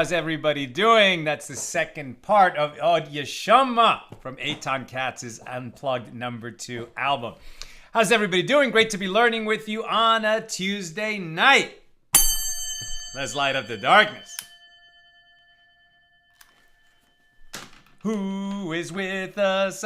How's everybody doing? That's the second part of Od Yeshama from Eitan Katz's Unplugged #2 album. How's everybody doing? Great to be learning with you on a Tuesday night. Let's light up the darkness. Who is with us?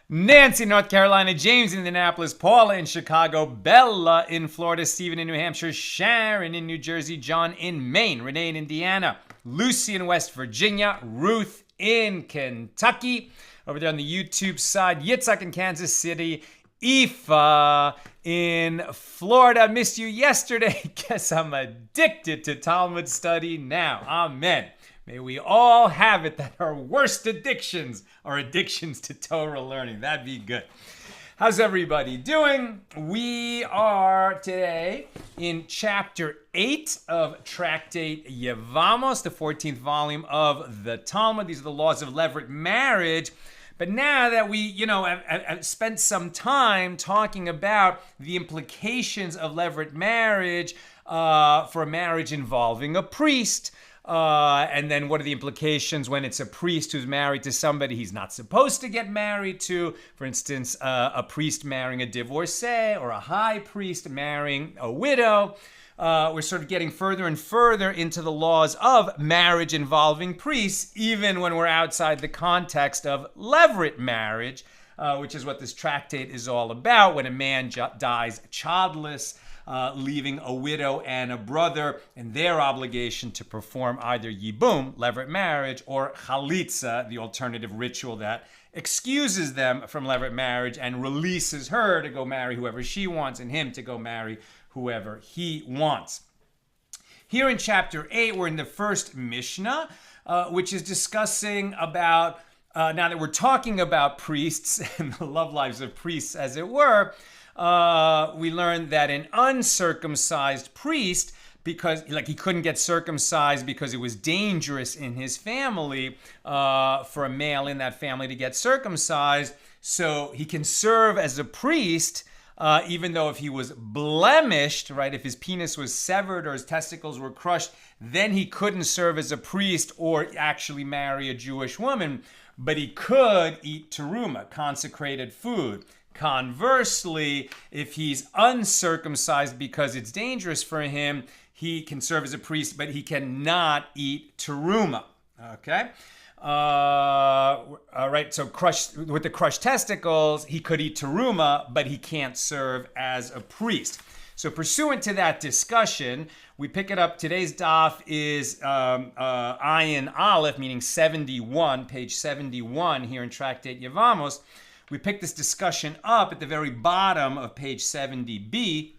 Nancy, North Carolina, James in Indianapolis, Paula in Chicago, Bella in Florida, Stephen in New Hampshire, Sharon in New Jersey, John in Maine, Renee in Indiana, Lucy in West Virginia, Ruth in Kentucky, over there on the YouTube side, Yitzhak in Kansas City, Aoife in Florida. Missed you yesterday. Guess I'm addicted to Talmud study now. Amen. May we all have it that our worst addictions are addictions to Torah learning. That'd be good. How's everybody doing? We are today in chapter 8 of Tractate Yevamos, the 14th volume of the Talmud. These are the laws of levirate marriage. But now that we, have spent some time talking about the implications of levirate marriage for a marriage involving a priest, and then what are the implications when it's a priest who's married to somebody he's not supposed to get married to? For instance, a priest marrying a divorcee or a high priest marrying a widow. We're sort of getting further and further into the laws of marriage involving priests, even when we're outside the context of levirate marriage, which is what this tractate is all about. When a man dies childless, leaving a widow and a brother and their obligation to perform either yibum, levirate marriage, or chalitza, the alternative ritual that excuses them from levirate marriage and releases her to go marry whoever she wants and him to go marry whoever he wants. Here in chapter 8, we're in the first Mishna, which is discussing about, now that we're talking about priests and the love lives of priests, as it were, we learned that an uncircumcised priest, because he couldn't get circumcised because it was dangerous in his family for a male in that family to get circumcised, so he can serve as a priest even though if he was blemished, right, if his penis was severed or his testicles were crushed, then he couldn't serve as a priest or actually marry a Jewish woman, but he could eat teruma, consecrated food. Conversely, if he's uncircumcised because it's dangerous for him, he can serve as a priest, but he cannot eat teruma. Okay? All right, so with the crushed testicles, he could eat teruma, but he can't serve as a priest. So pursuant to that discussion, we pick it up. Today's daf is Ayin Aleph, meaning 71, page 71 here in Tractate Yevamos. We pick this discussion up at the very bottom of page 70b,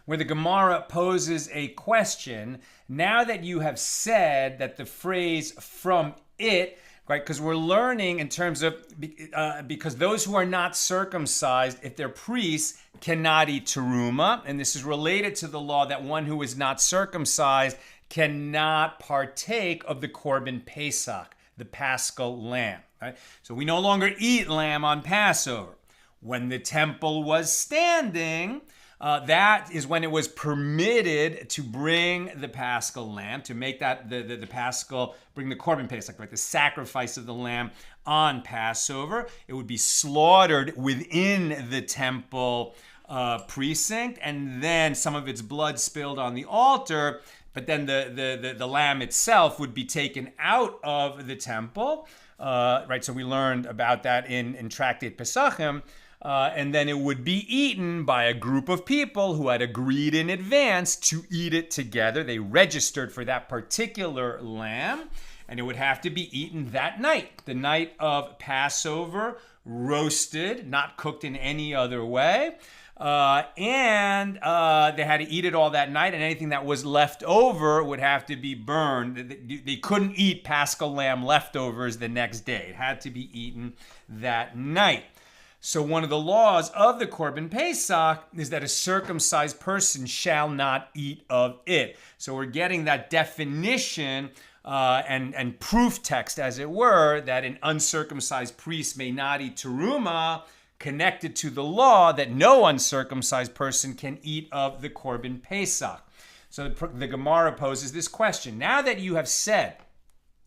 where the Gemara poses a question. Now that you have said that the phrase "from it," right, because we're learning in terms of, because those who are not circumcised, if they're priests, cannot eat teruma, and this is related to the law that one who is not circumcised cannot partake of the Korban Pesach, the Paschal lamb. Right? So we no longer eat lamb on Passover. When the temple was standing, that is when it was permitted to bring the Paschal lamb, to make that the Paschal, bring the Korban Pesach, right, the sacrifice of the lamb on Passover. It would be slaughtered within the temple precinct, and then some of its blood spilled on the altar, but then the lamb itself would be taken out of the temple. Right, so we learned about that in Tractate Pesachim. And then it would be eaten by a group of people who had agreed in advance to eat it together. They registered for that particular lamb, and it would have to be eaten that night, the night of Passover, roasted, not cooked in any other way. And they had to eat it all that night, and anything that was left over would have to be burned. They couldn't eat Paschal lamb leftovers the next day. It had to be eaten that night. So one of the laws of the Korban Pesach is that a circumcised person shall not eat of it. So we're getting that definition and proof text, as it were, that an uncircumcised priest may not eat teruma, connected to the law that no uncircumcised person can eat of the Korban Pesach. So the Gemara poses this question. Now that you have said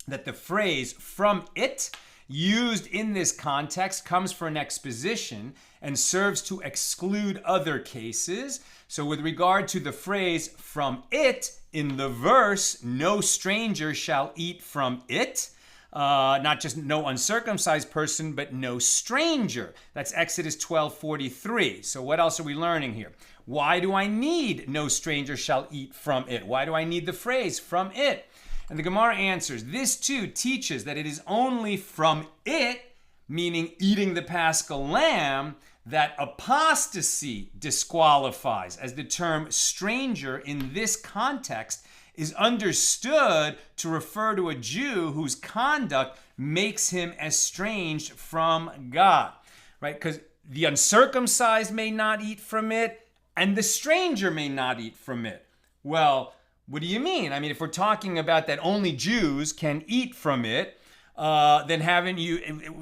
that the phrase "from it" used in this context comes for an exposition and serves to exclude other cases. So with regard to the phrase "from it" in the verse, no stranger shall eat from it. Not just no uncircumcised person, but no stranger. That's Exodus 12:43. So what else are we learning here? Why do I need no stranger shall eat from it? Why do I need the phrase "from it"? And the Gemara answers, this too teaches that it is only from it, meaning eating the Paschal lamb, that apostasy disqualifies, as the term stranger in this context is understood to refer to a Jew whose conduct makes him estranged from God, right? Because the uncircumcised may not eat from it, and the stranger may not eat from it. Well, what do you mean? I mean, if we're talking about that only Jews can eat from it, then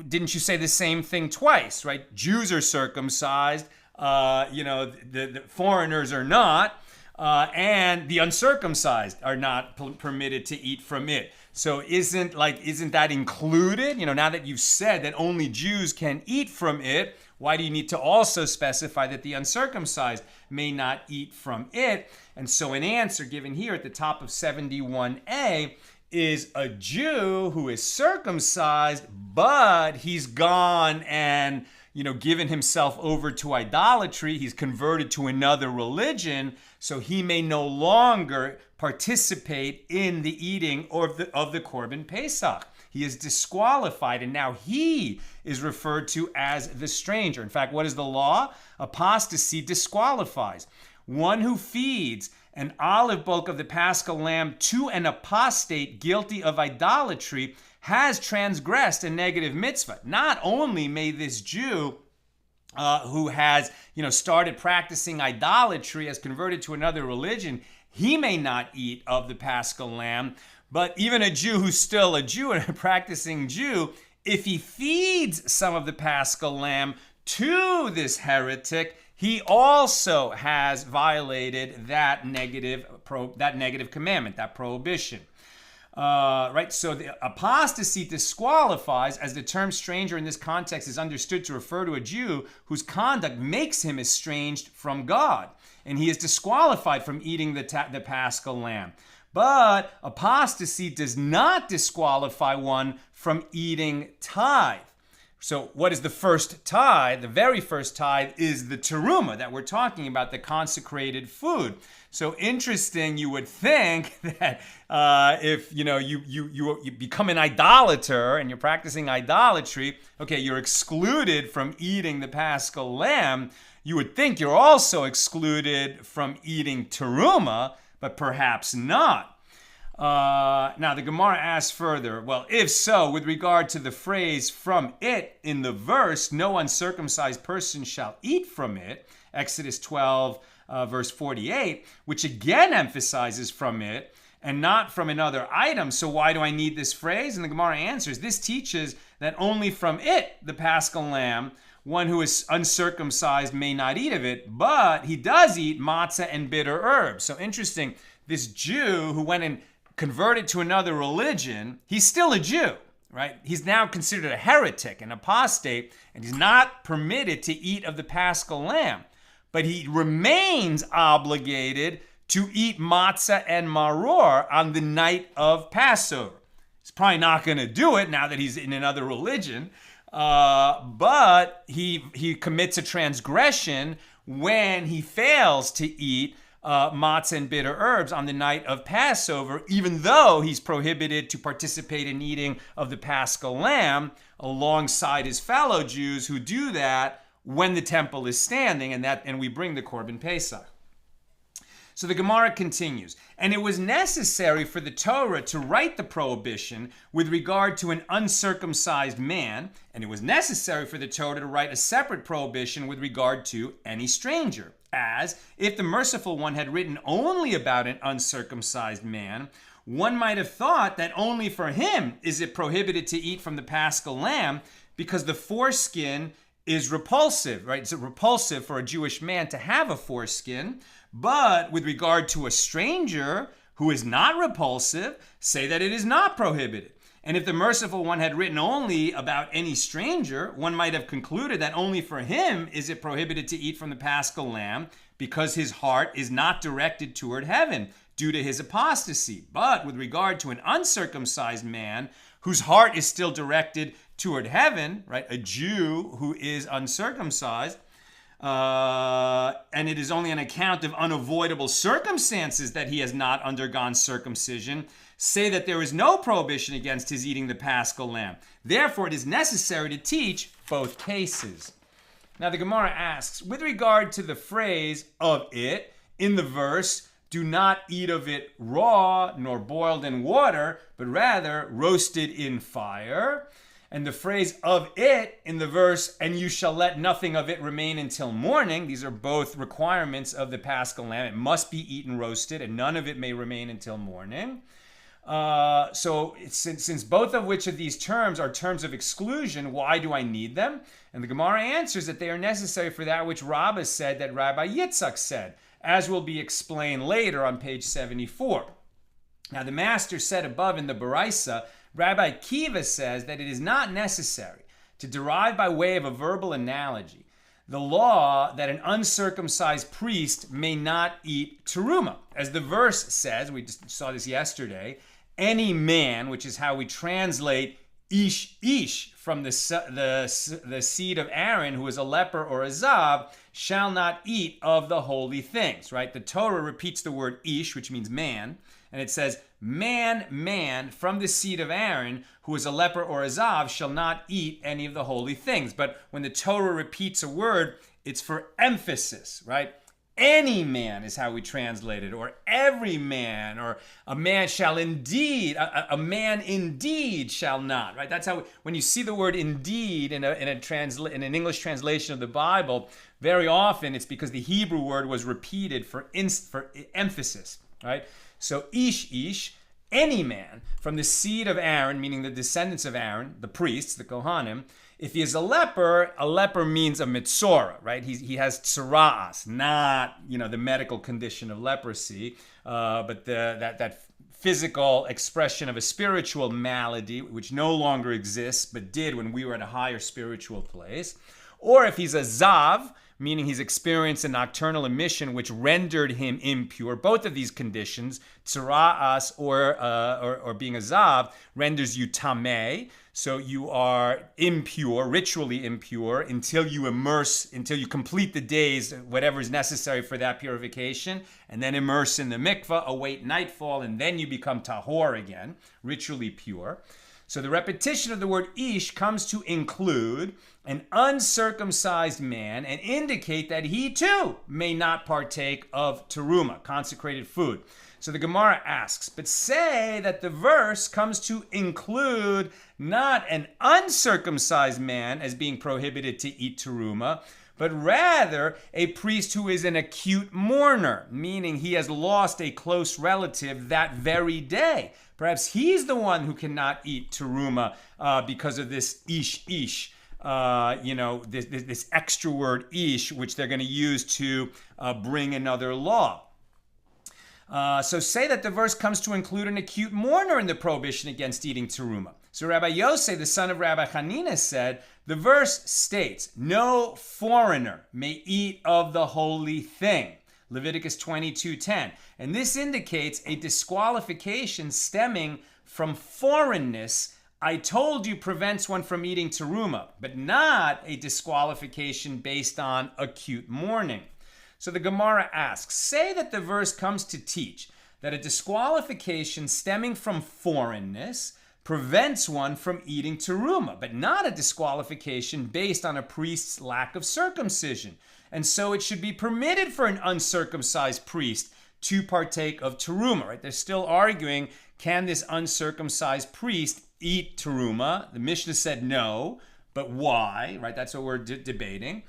didn't you say the same thing twice, right? Jews are circumcised, the foreigners are not, and the uncircumcised are not permitted to eat from it. So isn't that included? Now that you've said that only Jews can eat from it, why do you need to also specify that the uncircumcised may not eat from it? And so an answer given here at the top of 71a is a Jew who is circumcised, but he's gone and given himself over to idolatry. He's converted to another religion, so he may no longer participate in the eating of the Korban Pesach. He is disqualified, and now he is referred to as the stranger. In fact, what is the law? Apostasy disqualifies. One who feeds an olive bulk of the Paschal lamb to an apostate guilty of idolatry has transgressed a negative mitzvah. Not only may this Jew who has started practicing idolatry, has converted to another religion, he may not eat of the Paschal lamb, but even a Jew who's still a Jew and a practicing Jew, if he feeds some of the Paschal lamb to this heretic, he also has violated that negative commandment, that prohibition. Right? So the apostasy disqualifies, as the term stranger in this context is understood to refer to a Jew whose conduct makes him estranged from God, and he is disqualified from eating the Paschal lamb. But apostasy does not disqualify one from eating tithe. So what is the first tithe? The very first tithe is the teruma that we're talking about, the consecrated food. So interesting, you would think that if you become an idolater and you're practicing idolatry, okay, you're excluded from eating the Paschal lamb. You would think you're also excluded from eating teruma, but perhaps not. Now the Gemara asks further, well, if so, with regard to the phrase "from it" in the verse, no uncircumcised person shall eat from it, Exodus 12, verse 48, which again emphasizes from it and not from another item. So why do I need this phrase? And the Gemara answers, this teaches that only from it, the Paschal lamb, one who is uncircumcised may not eat of it, but he does eat matzah and bitter herbs. So interesting, this Jew who went and converted to another religion, he's still a Jew, right? He's now considered a heretic, an apostate, and he's not permitted to eat of the Paschal lamb. But he remains obligated to eat matzah and maror on the night of Passover. He's probably not going to do it now that he's in another religion, but he commits a transgression when he fails to eat matzah and bitter herbs on the night of Passover, even though he's prohibited to participate in eating of the Paschal lamb alongside his fellow Jews who do that when the temple is standing, and we bring the Korban Pesach. So the Gemara continues, and it was necessary for the Torah to write the prohibition with regard to an uncircumcised man, and it was necessary for the Torah to write a separate prohibition with regard to any stranger. As if the merciful one had written only about an uncircumcised man, one might have thought that only for him is it prohibited to eat from the Paschal lamb, because the foreskin is repulsive, right? It's repulsive for a Jewish man to have a foreskin, but with regard to a stranger who is not repulsive, say that it is not prohibited. And if the merciful one had written only about any stranger, one might have concluded that only for him is it prohibited to eat from the paschal lamb, because his heart is not directed toward heaven due to his apostasy. But with regard to an uncircumcised man whose heart is still directed toward heaven, right, a Jew who is uncircumcised, and it is only on account of unavoidable circumstances that he has not undergone circumcision, say that there is no prohibition against his eating the paschal lamb. Therefore, it is necessary to teach both cases. Now, the Gemara asks, with regard to the phrase of it in the verse, do not eat of it raw nor boiled in water, but rather roasted in fire. And the phrase of it in the verse, and you shall let nothing of it remain until morning. These are both requirements of the paschal lamb. It must be eaten roasted, and none of it may remain until morning. So since both of which of these terms are terms of exclusion, why do I need them? And the Gemara answers that they are necessary for that which Rabbah said that Rabbi Yitzchak said, as will be explained later on page 74. Now, the master said above in the Baraisa, Rabbi Kiva says that it is not necessary to derive by way of a verbal analogy the law that an uncircumcised priest may not eat teruma. As the verse says, we just saw this yesterday, any man, which is how we translate ish from the seed of Aaron, who is a leper or a zav, shall not eat of the holy things, right? The Torah repeats the word ish, which means man, and it says, man from the seed of Aaron, who is a leper or a zav, shall not eat any of the holy things. But when the Torah repeats a word, it's for emphasis, right? Any man is how we translate it, or every man, or a man shall indeed, a man indeed shall not, right? That's how, when you see the word indeed in an English translation of the Bible, very often it's because the Hebrew word was repeated for emphasis, right? So ish, any man from the seed of Aaron, meaning the descendants of Aaron, the priests, the Kohanim. If he is a leper means a mitzora, right? He has tsura'as, not the medical condition of leprosy, but that physical expression of a spiritual malady, which no longer exists, but did when we were at a higher spiritual place. Or if he's a zav, meaning he's experienced a nocturnal emission which rendered him impure. Both of these conditions, tzara'as or being a zav, renders you tameh. So you are impure, ritually impure, until you complete the days, whatever is necessary for that purification, and then immerse in the mikvah, await nightfall, and then you become tahor again, ritually pure. So the repetition of the word ish comes to include an uncircumcised man and indicate that he too may not partake of teruma, consecrated food. So the Gemara asks, but say that the verse comes to include not an uncircumcised man as being prohibited to eat teruma, but rather a priest who is an acute mourner, meaning he has lost a close relative that very day. Perhaps he's the one who cannot eat teruma because of this ish, this extra word ish, which they're going to use to bring another law. So say that the verse comes to include an acute mourner in the prohibition against eating teruma. So Rabbi Yosef, the son of Rabbi Hanina, said, the verse states, no foreigner may eat of the holy thing. Leviticus 22:10. And this indicates a disqualification stemming from foreignness. I told you prevents one from eating teruma, but not a disqualification based on acute mourning. So the Gemara asks, say that the verse comes to teach that a disqualification stemming from foreignness prevents one from eating teruma, but not a disqualification based on a priest's lack of circumcision. And so it should be permitted for an uncircumcised priest to partake of teruma, right? They're still arguing, can this uncircumcised priest eat teruma? The Mishna said no, but why, right? That's what we're debating.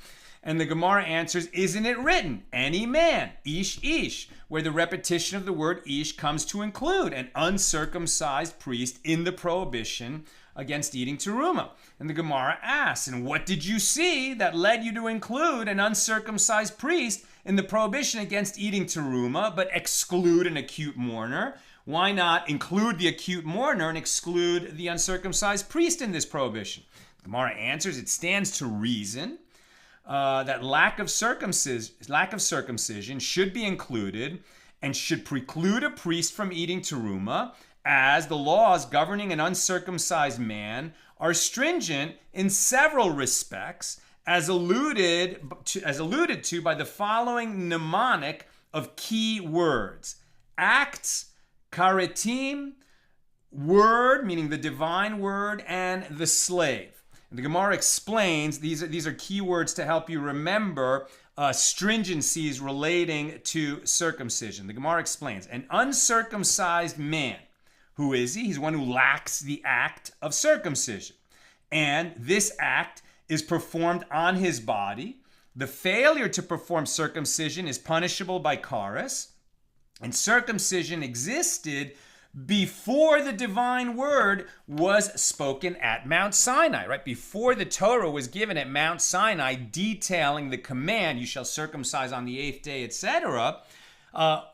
And the Gemara answers, isn't it written, any man, ish ish, where the repetition of the word ish comes to include an uncircumcised priest in the prohibition against eating teruma. And the Gemara asks, and what did you see that led you to include an uncircumcised priest in the prohibition against eating teruma, but exclude an acute mourner? Why not include the acute mourner and exclude the uncircumcised priest in this prohibition? The Gemara answers, it stands to reason that lack of circumcision should be included and should preclude a priest from eating teruma, as the laws governing an uncircumcised man are stringent in several respects, as alluded to by the following mnemonic of key words: acts, karitim, word, meaning the divine word, and the slave. And the Gemara explains these are key words to help you remember stringencies relating to circumcision. The Gemara explains, an uncircumcised man, who is he? He's one who lacks the act of circumcision. And this act is performed on his body. The failure to perform circumcision is punishable by charis. And circumcision existed before the divine word was spoken at Mount Sinai, right? Before the Torah was given at Mount Sinai, detailing the command, you shall circumcise on the 8th day, etc.,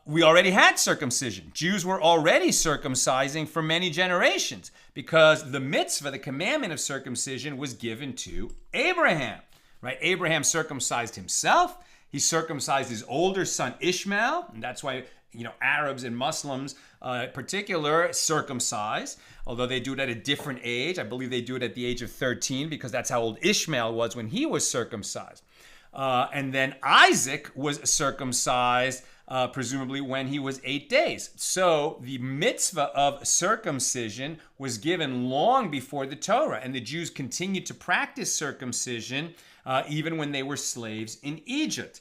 we already had circumcision. Jews were already circumcising for many generations because the mitzvah, the commandment of circumcision, was given to Abraham, right? Abraham circumcised himself. He circumcised his older son Ishmael, and that's why Arabs and Muslims in particular circumcise, although they do it at a different age. I believe they do it at the age of 13 because that's how old Ishmael was when he was circumcised. And then Isaac was circumcised presumably when he was 8 days. So the mitzvah of circumcision was given long before the Torah, and the Jews continued to practice circumcision even when they were slaves in Egypt.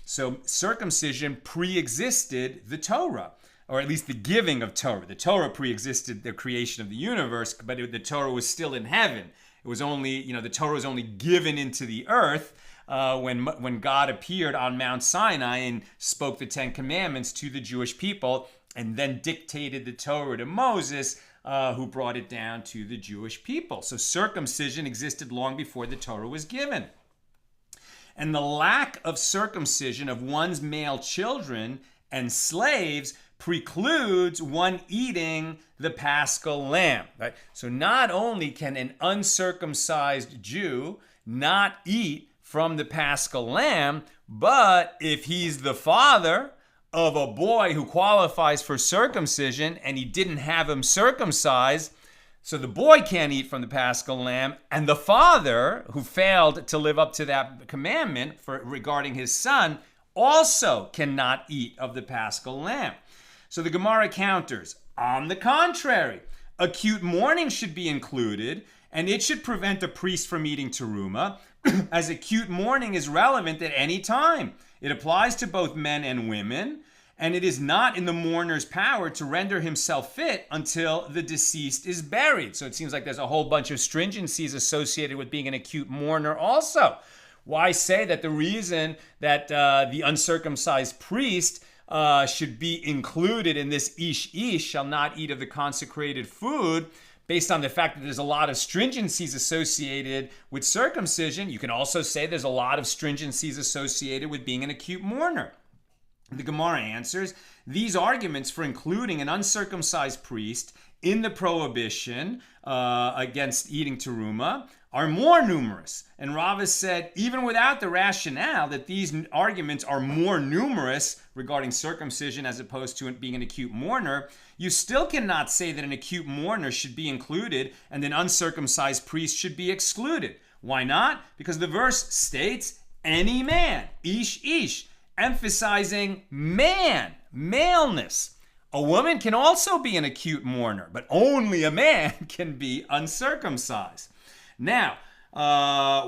So circumcision pre-existed the Torah, or at least the giving of Torah. The Torah pre-existed the creation of the universe, but the Torah was still in heaven. It was only, the Torah was only given into the earth when God appeared on Mount Sinai and spoke the Ten Commandments to the Jewish people, and then dictated the Torah to Moses, who brought it down to the Jewish people. So circumcision existed long before the Torah was given. And the lack of circumcision of one's male children and slaves precludes one eating the Paschal lamb. Right? So not only can an uncircumcised Jew not eat from the Paschal lamb, but if he's the father of a boy who qualifies for circumcision and he didn't have him circumcised, so the boy can't eat from the Paschal lamb, and the father, who failed to live up to that commandment regarding his son, also cannot eat of the Paschal lamb. So the Gemara counters, on the contrary, acute mourning should be included, and it should prevent a priest from eating teruma, as acute mourning is relevant at any time. It applies to both men and women, and it is not in the mourner's power to render himself fit until the deceased is buried. So it seems like there's a whole bunch of stringencies associated with being an acute mourner also. Why say that the reason that the uncircumcised priest should be included in this ish shall not eat of the consecrated food, based on the fact that there's a lot of stringencies associated with circumcision? You can also say there's a lot of stringencies associated with being an acute mourner. The Gemara answers, these arguments for including an uncircumcised priest in the prohibition against eating teruma are more numerous. And Rava said, even without the rationale that these arguments are more numerous regarding circumcision as opposed to it being an acute mourner, you still cannot say that an acute mourner should be included and an uncircumcised priest should be excluded. Why not? Because the verse states, any man, ish, emphasizing man, maleness. A woman can also be an acute mourner, but only a man can be uncircumcised. Now,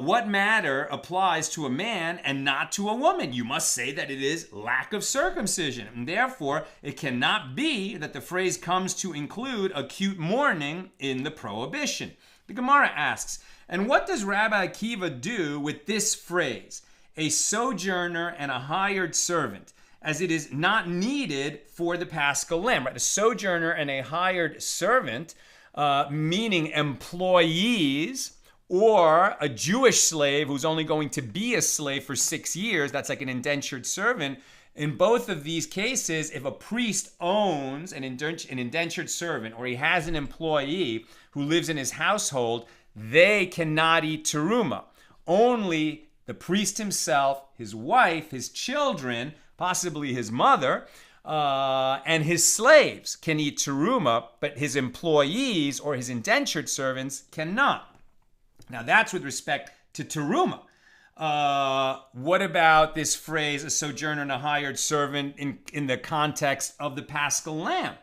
what matter applies to a man and not to a woman? You must say that it is lack of circumcision, and therefore it cannot be that the phrase comes to include acute mourning in the prohibition. The Gemara asks, and what does Rabbi Akiva do with this phrase? a sojourner and a hired servant, as it is not needed for the Paschal lamb. Right? A sojourner and a hired servant, meaning employees, or a Jewish slave who's only going to be a slave for 6 years. That's like an indentured servant. In both of these cases, if a priest owns an indentured servant, or he has an employee who lives in his household, they cannot eat teruma. Only the priest himself, his wife, his children, possibly his mother, and his slaves can eat teruma, but his employees or his indentured servants cannot. Now that's with respect to teruma. What about this phrase, a sojourner and a hired servant, in the context of the Paschal lamb?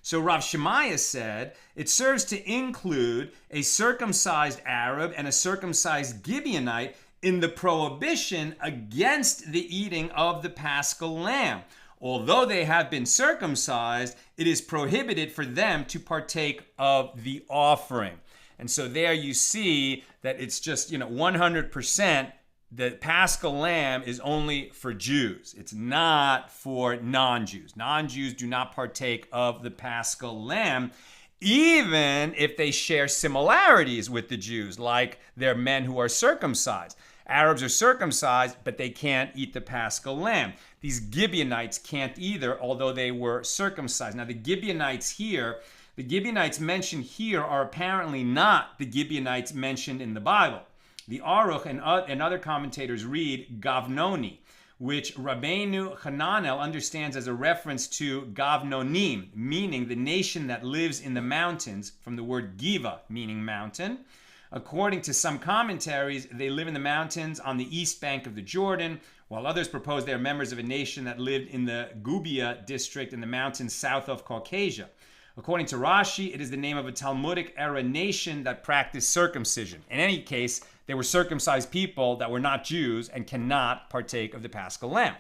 So Rav Shemaiah said, it serves to include a circumcised Arab and a circumcised Gibeonite in the prohibition against the eating of the Paschal lamb. Although they have been circumcised, it is prohibited for them to partake of the offering. And so there you see that it's just, 100%, the Paschal lamb is only for Jews. It's not for non-Jews. Non-Jews do not partake of the Paschal lamb, even if they share similarities with the Jews, like they're men who are circumcised. Arabs are circumcised, but they can't eat the Paschal lamb. These Gibeonites can't either, although they were circumcised. Now, the Gibeonites mentioned here are apparently not the Gibeonites mentioned in the Bible. The Aruch and other commentators read Gavnoni, which Rabbeinu Hananel understands as a reference to Gavnonim, meaning the nation that lives in the mountains, from the word Giva, meaning mountain. According to some commentaries, they live in the mountains on the east bank of the Jordan, while others propose they are members of a nation that lived in the Gubia district in the mountains south of Caucasia. According to Rashi, it is the name of a Talmudic era nation that practiced circumcision. In any case, they were circumcised people that were not Jews and cannot partake of the Paschal lamb.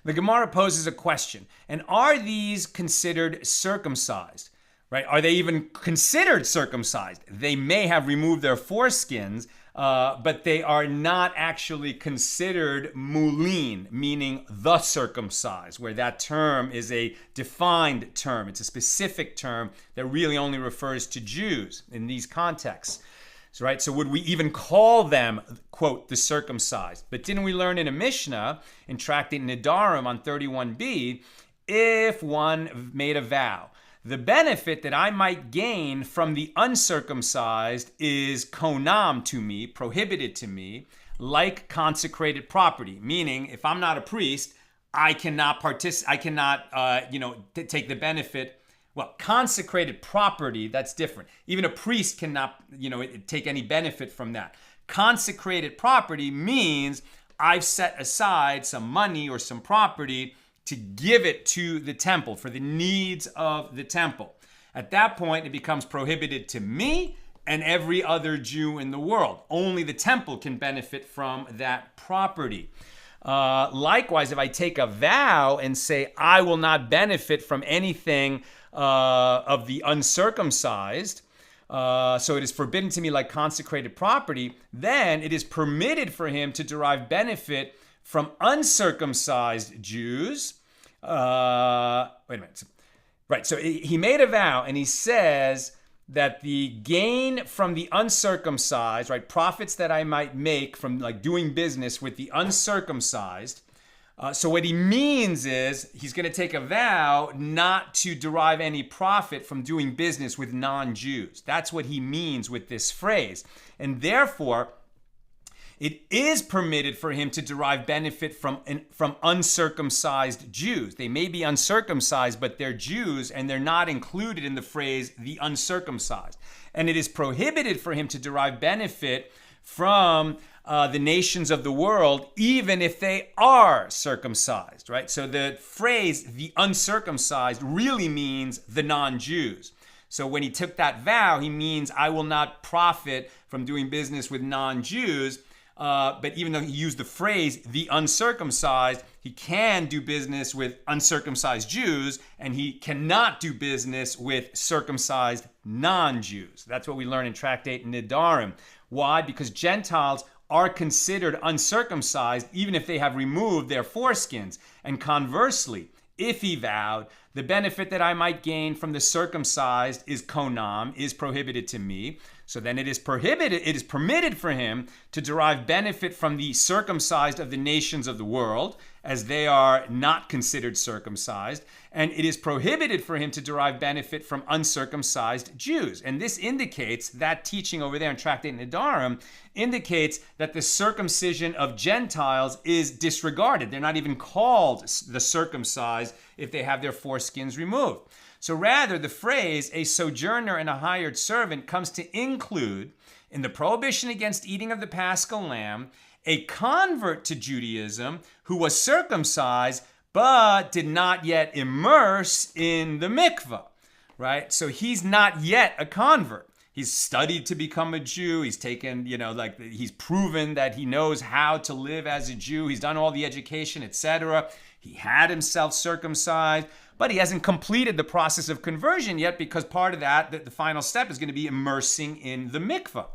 The Gemara poses a question, and are these considered circumcised? Right? Are they even considered circumcised? They may have removed their foreskins, but they are not actually considered mulin, meaning the circumcised, where that term is a defined term. It's a specific term that really only refers to Jews in these contexts. So would we even call them, quote, the circumcised? But didn't we learn in a Mishna, in Tractate Nedarim on 31b, if one made a vow, the benefit that I might gain from the uncircumcised is konam to me, prohibited to me, like consecrated property. Meaning, if I'm not a priest, I cannot take the benefit. Well, consecrated property, that's different. Even a priest cannot, take any benefit from that. Consecrated property means I've set aside some money or some property to give it to the temple for the needs of the temple. At that point, it becomes prohibited to me and every other Jew in the world. Only the temple can benefit from that property. Likewise, if I take a vow and say, I will not benefit from anything of the uncircumcised, so it is forbidden to me like consecrated property, then it is permitted for him to derive benefit from uncircumcised Jews. Wait a minute. Right, so he made a vow and he says that the gain from the uncircumcised, right, profits that I might make from like doing business with the uncircumcised. So what he means is he's going to take a vow not to derive any profit from doing business with non-Jews. That's what he means with this phrase. And therefore, it is permitted for him to derive benefit from uncircumcised Jews. They may be uncircumcised, but they're Jews, and they're not included in the phrase the uncircumcised. And it is prohibited for him to derive benefit from the nations of the world, even if they are circumcised, right? So the phrase the uncircumcised really means the non-Jews. So when he took that vow, he means I will not profit from doing business with non-Jews. But even though he used the phrase the uncircumcised, he can do business with uncircumcised Jews, and he cannot do business with circumcised non-Jews. That's what we learn in Tractate Nedarim. Why? Because Gentiles are considered uncircumcised even if they have removed their foreskins. And conversely, if he vowed, the benefit that I might gain from the circumcised is konam, is prohibited to me. So then it is permitted for him to derive benefit from the circumcised of the nations of the world, as they are not considered circumcised. And it is prohibited for him to derive benefit from uncircumcised Jews. And this indicates, that teaching over there in Tractate Nedarim indicates that the circumcision of Gentiles is disregarded. They're not even called the circumcised if they have their foreskins removed. So rather, the phrase, a sojourner and a hired servant, comes to include, in the prohibition against eating of the Paschal lamb, a convert to Judaism who was circumcised but did not yet immerse in the mikvah, right? So he's not yet a convert. He's studied to become a Jew. He's taken, he's proven that he knows how to live as a Jew. He's done all the education, etc. He had himself circumcised, but he hasn't completed the process of conversion yet, because part of that, the final step, is going to be immersing in the mikvah,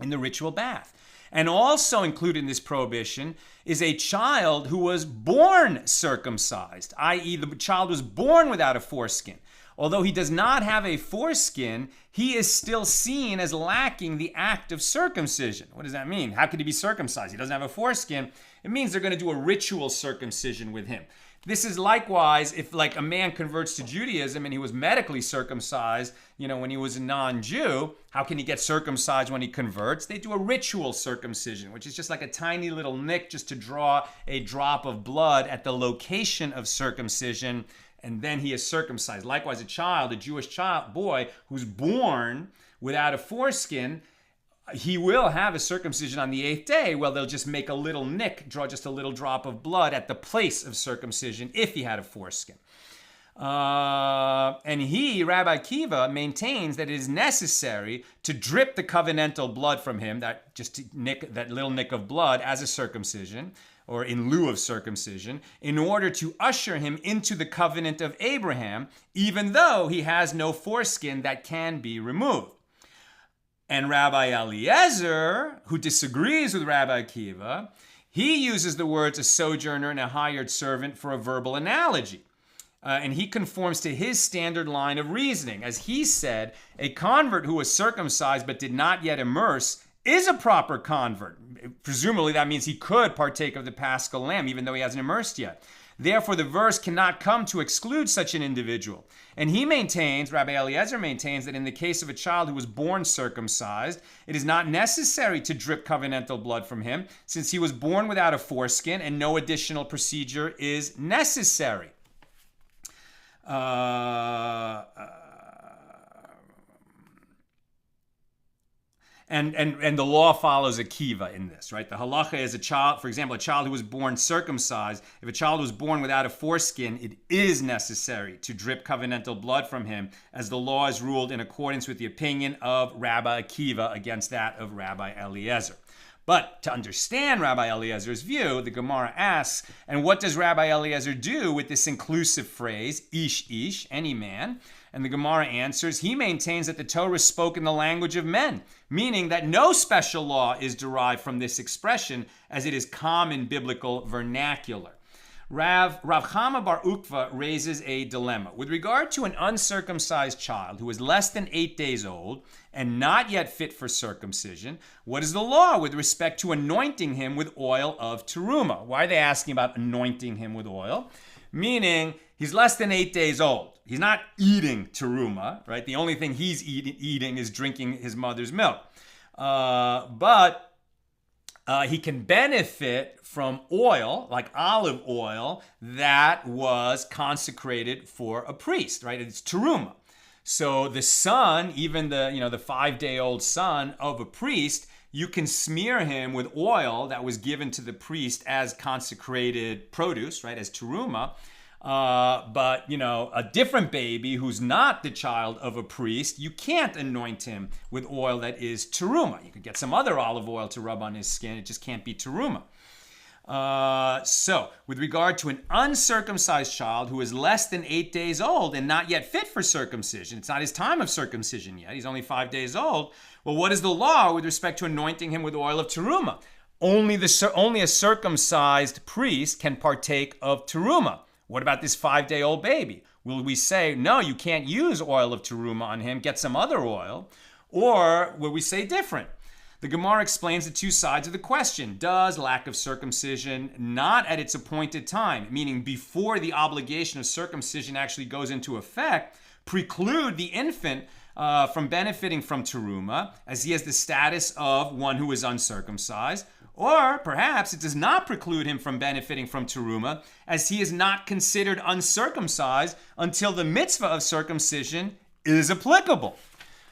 in the ritual bath. And also included in this prohibition is a child who was born circumcised, i.e. the child was born without a foreskin. Although he does not have a foreskin, he is still seen as lacking the act of circumcision. What does that mean? How could he be circumcised? He doesn't have a foreskin. It means they're going to do a ritual circumcision with him. This is likewise if a man converts to Judaism and he was medically circumcised, when he was a non-Jew. How can he get circumcised when he converts? They do a ritual circumcision, which is just like a tiny little nick just to draw a drop of blood at the location of circumcision, and then he is circumcised. Likewise, a Jewish boy who's born without a foreskin, he will have a circumcision on the 8th day. Well, they'll just make a little nick, draw just a little drop of blood at the place of circumcision if he had a foreskin. And Rabbi Akiva, maintains that it is necessary to drip the covenantal blood from him, that little nick of blood, as a circumcision, or in lieu of circumcision, in order to usher him into the covenant of Abraham, even though he has no foreskin that can be removed. And Rabbi Eliezer, who disagrees with Rabbi Akiva, he uses the words a sojourner and a hired servant for a verbal analogy. And he conforms to his standard line of reasoning. As he said, a convert who was circumcised but did not yet immerse is a proper convert. Presumably that means he could partake of the Paschal lamb even though he hasn't immersed yet. Therefore, the verse cannot come to exclude such an individual. And Rabbi Eliezer maintains, that in the case of a child who was born circumcised, it is not necessary to drip covenantal blood from him, since he was born without a foreskin and no additional procedure is necessary. And the law follows Akiva in this, right? The halacha is a child, for example, a child who was born circumcised. If a child was born without a foreskin, it is necessary to drip covenantal blood from him, as the law is ruled in accordance with the opinion of Rabbi Akiva against that of Rabbi Eliezer. But to understand Rabbi Eliezer's view, the Gemara asks, and what does Rabbi Eliezer do with this inclusive phrase, ish, any man? And the Gemara answers, he maintains that the Torah spoke in the language of men, meaning that no special law is derived from this expression, as it is common biblical vernacular. Rav Chama bar Ukva raises a dilemma. With regard to an uncircumcised child who is less than 8 days old and not yet fit for circumcision, what is the law with respect to anointing him with oil of teruma? Why are they asking about anointing him with oil? Meaning, he's less than 8 days old. He's not eating teruma, right? The only thing he's eating is drinking his mother's milk. But he can benefit from oil, like olive oil, that was consecrated for a priest, right? It's teruma. So the son, even the 5-day-old son of a priest, you can smear him with oil that was given to the priest as consecrated produce, right? As teruma. But a different baby who's not the child of a priest, you can't anoint him with oil that is teruma. You could get some other olive oil to rub on his skin. It just can't be teruma. So, with regard to an uncircumcised child who is less than 8 days old and not yet fit for circumcision, it's not his time of circumcision yet, he's only 5 days old. Well, what is the law with respect to anointing him with oil of teruma? Only a circumcised priest can partake of teruma. What about this 5-day-old baby? Will we say, no, you can't use oil of teruma on him, get some other oil? Or will we say different? The Gemara explains the two sides of the question. Does lack of circumcision not at its appointed time, meaning before the obligation of circumcision actually goes into effect, preclude the infant from benefiting from teruma, as he has the status of one who is uncircumcised? Or perhaps it does not preclude him from benefiting from teruma, as he is not considered uncircumcised until the mitzvah of circumcision is applicable.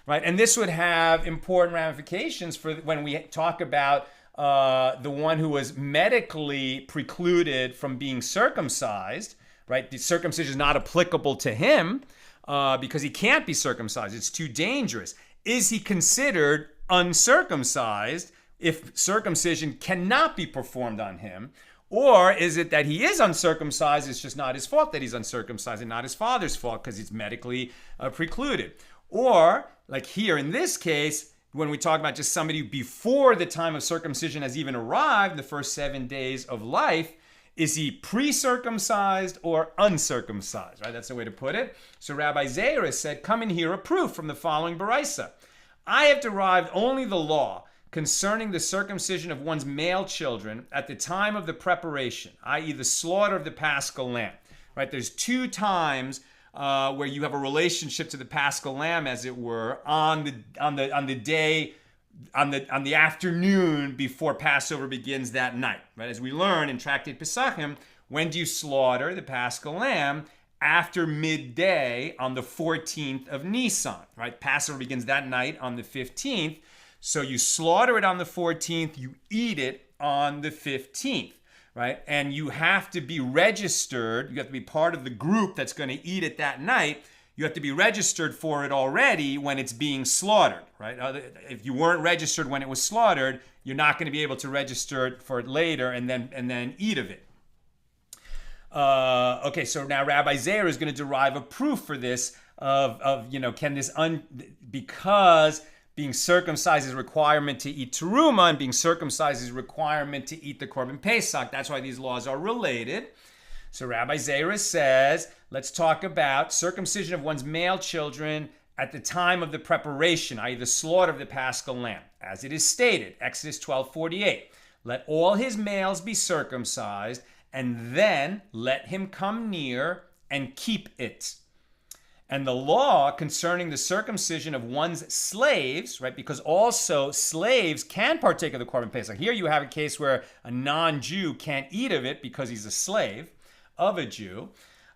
Right? And this would have important ramifications for when we talk about the one who was medically precluded from being circumcised. Right? The circumcision is not applicable to him because he can't be circumcised. It's too dangerous. Is he considered uncircumcised if circumcision cannot be performed on him? Or is it that he is uncircumcised, it's just not his fault that he's uncircumcised and not his father's fault because he's medically precluded? Or, like here in this case, when we talk about just somebody before the time of circumcision has even arrived, the first 7 days of life, is he pre-circumcised or uncircumcised? Right? That's the way to put it. So Rabbi Zera said, come and hear a proof from the following Baraisa. I have derived only the law concerning the circumcision of one's male children at the time of the preparation, i.e. the slaughter of the Paschal lamb. Right? There's 2 times where you have a relationship to the Paschal lamb, as it were, on the day, on the afternoon before Passover begins that night. Right? As we learn in Tractate Pesachim, when do you slaughter the Paschal lamb? After midday on the 14th of Nisan. Right? Passover begins that night on the 15th. So you slaughter it on the 14th, you eat it on the 15th. Right? And you have to be registered. You have to be part of the group that's going to eat it that night. You have to be registered for it already when it's being slaughtered. Right? If you weren't registered when it was slaughtered, you're not going to be able to register for it later and then eat of it. Okay, so now Rabbi Zera is going to derive a proof for this can this because being circumcised is a requirement to eat teruma, and being circumcised is a requirement to eat the Korban Pesach. That's why these laws are related. So Rabbi Zera says, let's talk about circumcision of one's male children at the time of the preparation, i.e. the slaughter of the Paschal lamb. As it is stated, Exodus 12:48, let all his males be circumcised, and then let him come near and keep it. And the law concerning the circumcision of one's slaves, right, because also slaves can partake of the Korban Pesach. Here you have a case where a non-Jew can't eat of it because he's a slave of a Jew,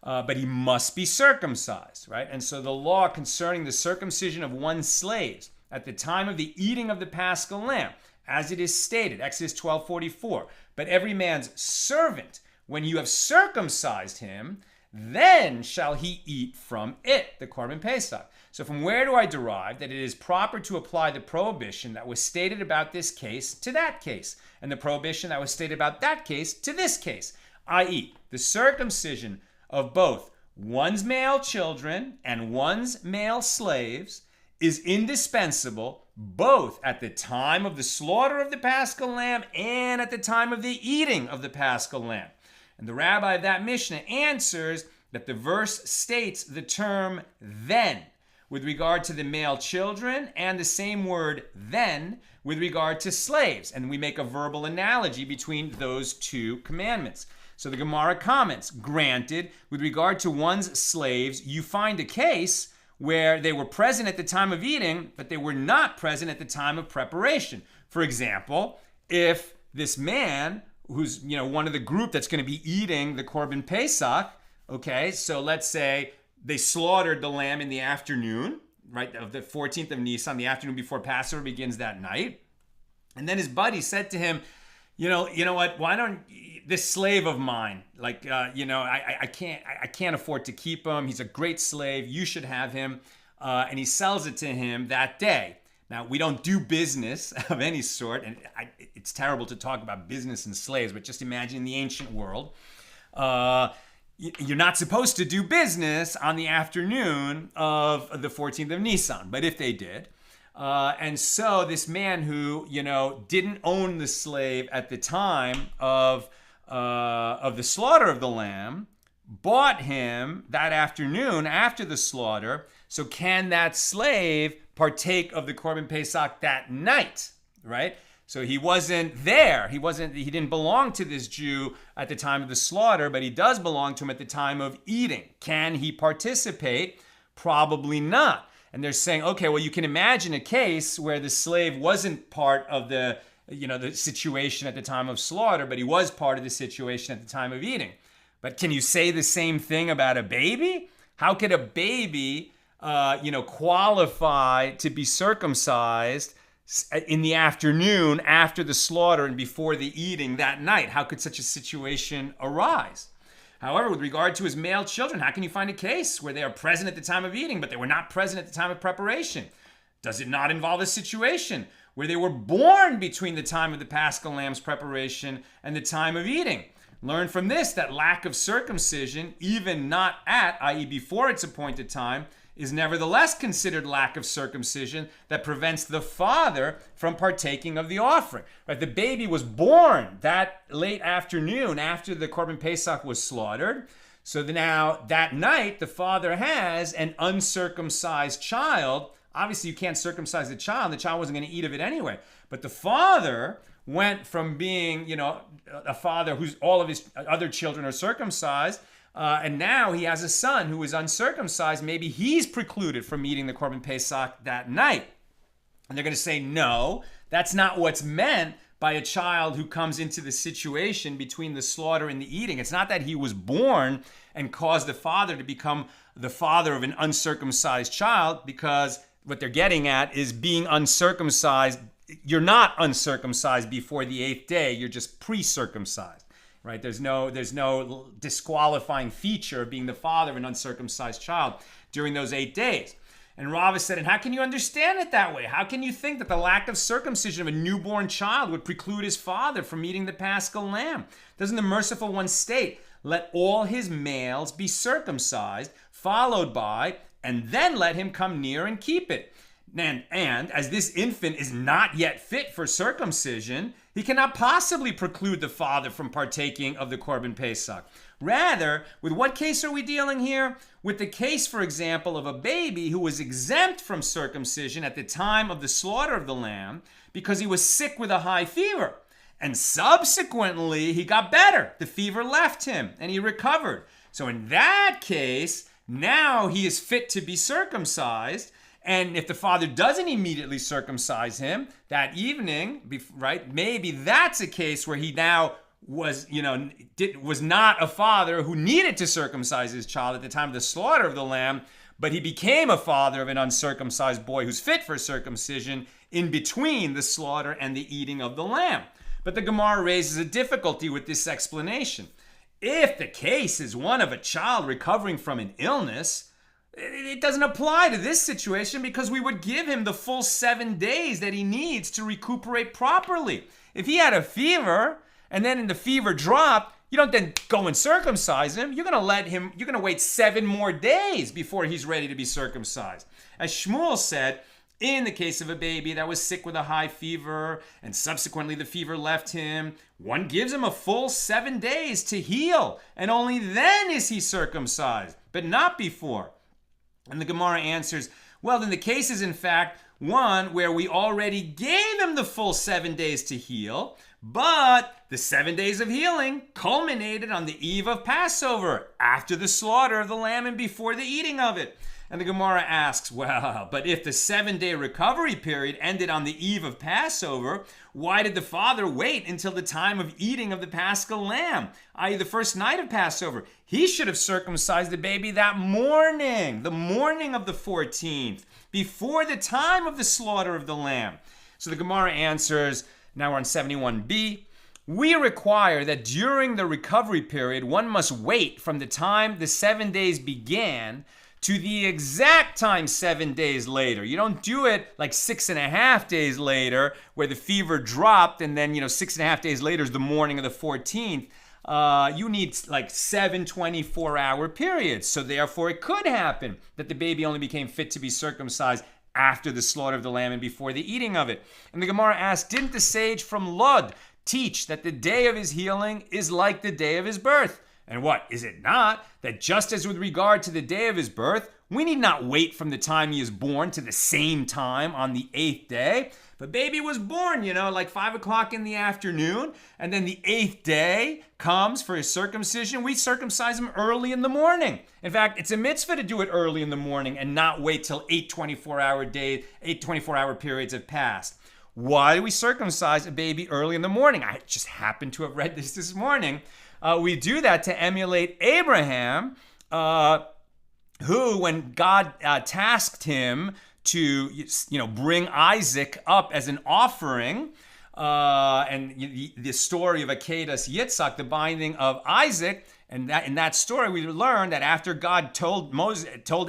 but he must be circumcised, right? And so the law concerning the circumcision of one's slaves at the time of the eating of the Paschal lamb, as it is stated, Exodus 12:44, but every man's servant, when you have circumcised him, then shall he eat from it, the Korban Pesach. So from where do I derive that it is proper to apply the prohibition that was stated about this case to that case, and the prohibition that was stated about that case to this case, i.e. the circumcision of both one's male children and one's male slaves is indispensable both at the time of the slaughter of the Paschal lamb and at the time of the eating of the Paschal lamb. And the rabbi of that Mishna answers that the verse states the term then with regard to the male children and the same word then with regard to slaves. And we make a verbal analogy between those 2 commandments. So the Gemara comments, granted, with regard to one's slaves, you find a case where they were present at the time of eating, but they were not present at the time of preparation. For example, if this man who's one of the group that's going to be eating the Korban Pesach, okay, so let's say they slaughtered the lamb in the afternoon, right, of the 14th of Nisan, the afternoon before Passover begins that night, and then his buddy said to him, you know what, why don't this slave of mine, I can't afford to keep him, he's a great slave, you should have him, and he sells it to him that day. Now, we don't do business of any sort, and it's terrible to talk about business and slaves, but just imagine in the ancient world, you're not supposed to do business on the afternoon of the 14th of Nisan, but if they did, and so this man who, didn't own the slave at the time of the slaughter of the lamb, bought him that afternoon after the slaughter. So can that slave partake of the Korban Pesach that night, right? So he wasn't there. He didn't belong to this Jew at the time of the slaughter, but he does belong to him at the time of eating. Can he participate? Probably not. And they're saying, okay, well, you can imagine a case where the slave wasn't part of the situation at the time of slaughter, but he was part of the situation at the time of eating. But can you say the same thing about a baby? How could a baby, qualify to be circumcised in the afternoon after the slaughter and before the eating that night? How could such a situation arise? However, with regard to his male children, how can you find a case where they are present at the time of eating, but they were not present at the time of preparation? Does it not involve a situation where they were born between the time of the Paschal Lamb's preparation and the time of eating? Learn from this that lack of circumcision, even not at, i.e. before its appointed time, is nevertheless considered lack of circumcision that prevents the father from partaking of the offering. Right? The baby was born that late afternoon after the Korban Pesach was slaughtered. So now that night, the father has an uncircumcised child. Obviously, you can't circumcise the child. The child wasn't going to eat of it anyway. But the father went from being, a father whose all of his other children are circumcised, and now he has a son who is uncircumcised. Maybe he's precluded from eating the Korban Pesach that night. And they're going to say, no, that's not what's meant by a child who comes into the situation between the slaughter and the eating. It's not that he was born and caused the father to become the father of an uncircumcised child, because what they're getting at is being uncircumcised. You're not uncircumcised before the 8th day. You're just pre-circumcised, right? There's no disqualifying feature of being the father of an uncircumcised child during those 8 days. And Rava said, and how can you understand it that way? How can you think that the lack of circumcision of a newborn child would preclude his father from eating the Paschal lamb? Doesn't the merciful one state, let all his males be circumcised, followed by, and then let him come near and keep it? And as this infant is not yet fit for circumcision, he cannot possibly preclude the father from partaking of the Korban Pesach. Rather, with what case are we dealing here? With the case, for example, of a baby who was exempt from circumcision at the time of the slaughter of the lamb because he was sick with a high fever. And subsequently, he got better. The fever left him and he recovered. So in that case, now he is fit to be circumcised. And if the father doesn't immediately circumcise him that evening, right, maybe that's a case where he now was not a father who needed to circumcise his child at the time of the slaughter of the lamb, but he became a father of an uncircumcised boy who's fit for circumcision in between the slaughter and the eating of the lamb. But the Gemara raises a difficulty with this explanation. If the case is one of a child recovering from an illness, it doesn't apply to this situation because we would give him the full 7 days that he needs to recuperate properly. If he had a fever and then the fever dropped, you don't then go and circumcise him. You're going to wait 7 more days before he's ready to be circumcised. As Shmuel said, in the case of a baby that was sick with a high fever and subsequently the fever left him, one gives him a full 7 days to heal, and only then is he circumcised, but not before. And the Gemara answers, well, then the case is in fact one where we already gave him the full 7 days to heal, but the 7 days of healing culminated on the eve of Passover, after the slaughter of the lamb and before the eating of it. And the Gemara asks, well, but if the 7-day recovery period ended on the eve of Passover, why did the father wait until the time of eating of the Paschal lamb, i.e. the first night of Passover? He should have circumcised the baby that morning, the morning of the 14th, before the time of the slaughter of the lamb. So the Gemara answers, now we're on 71b, we require that during the recovery period, one must wait from the time the 7 days began to the exact time 7 days later. You don't do it like 6.5 days later where the fever dropped and then, 6.5 days later is the morning of the 14th. You need like 7 24-hour periods. So therefore it could happen that the baby only became fit to be circumcised after the slaughter of the lamb and before the eating of it. And the Gemara asks, didn't the sage from Lod teach that the day of his healing is like the day of his birth? And what, is it not that just as with regard to the day of his birth, we need not wait from the time he is born to the same time on the 8th day? The baby was born, like 5 o'clock in the afternoon, and then the 8th day comes for his circumcision. We circumcise him early in the morning. In fact, it's a mitzvah to do it early in the morning and not wait till 8 24-hour periods have passed. Why do we circumcise a baby early in the morning? I just happened to have read this morning. We do that to emulate Abraham, who, when God tasked him to, bring Isaac up as an offering, and the story of Akedas Yitzhak, the binding of Isaac, and that in that story we learn that after God told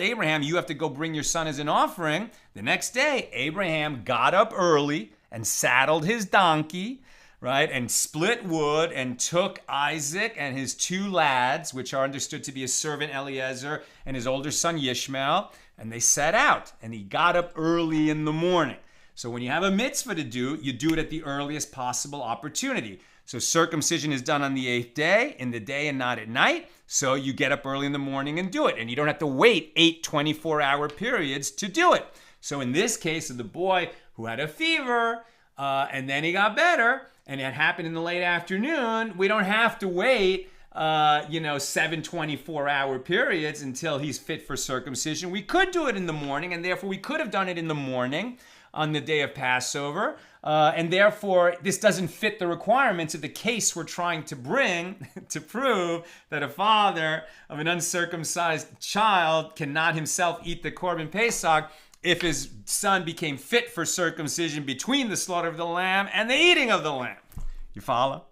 Abraham, you have to go bring your son as an offering, the next day Abraham got up early and saddled his donkey, right, and split wood and took Isaac and his 2 lads, which are understood to be his servant Eliezer and his older son Yishmael, and they set out, and he got up early in the morning. So when you have a mitzvah to do, you do it at the earliest possible opportunity. So circumcision is done on the 8th day, in the day and not at night, so you get up early in the morning and do it, and you don't have to wait 8 24-hour periods to do it. So in this case of the boy who had a fever, and then he got better, and it happened in the late afternoon, we don't have to wait 7 24-hour periods until he's fit for circumcision. We could do it in the morning, and therefore we could have done it in the morning on the day of Passover, and therefore this doesn't fit the requirements of the case we're trying to bring to prove that a father of an uncircumcised child cannot himself eat the Korban Pesach if his son became fit for circumcision between the slaughter of the lamb and the eating of the lamb. You follow?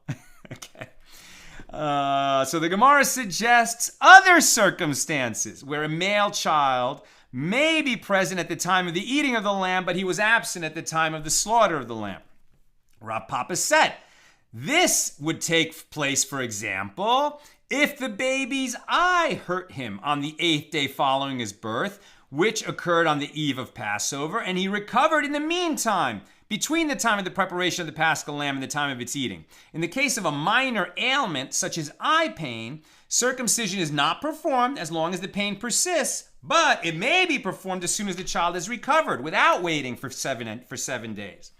Okay. So the Gemara suggests other circumstances where a male child may be present at the time of the eating of the lamb, but he was absent at the time of the slaughter of the lamb. Rav Papa said, this would take place, for example, if the baby's eye hurt him on the 8th day following his birth, which occurred on the eve of Passover, and he recovered in the meantime, between the time of the preparation of the Paschal lamb and the time of its eating. In the case of a minor ailment, such as eye pain, circumcision is not performed as long as the pain persists, but it may be performed as soon as the child is recovered, without waiting for 7 days.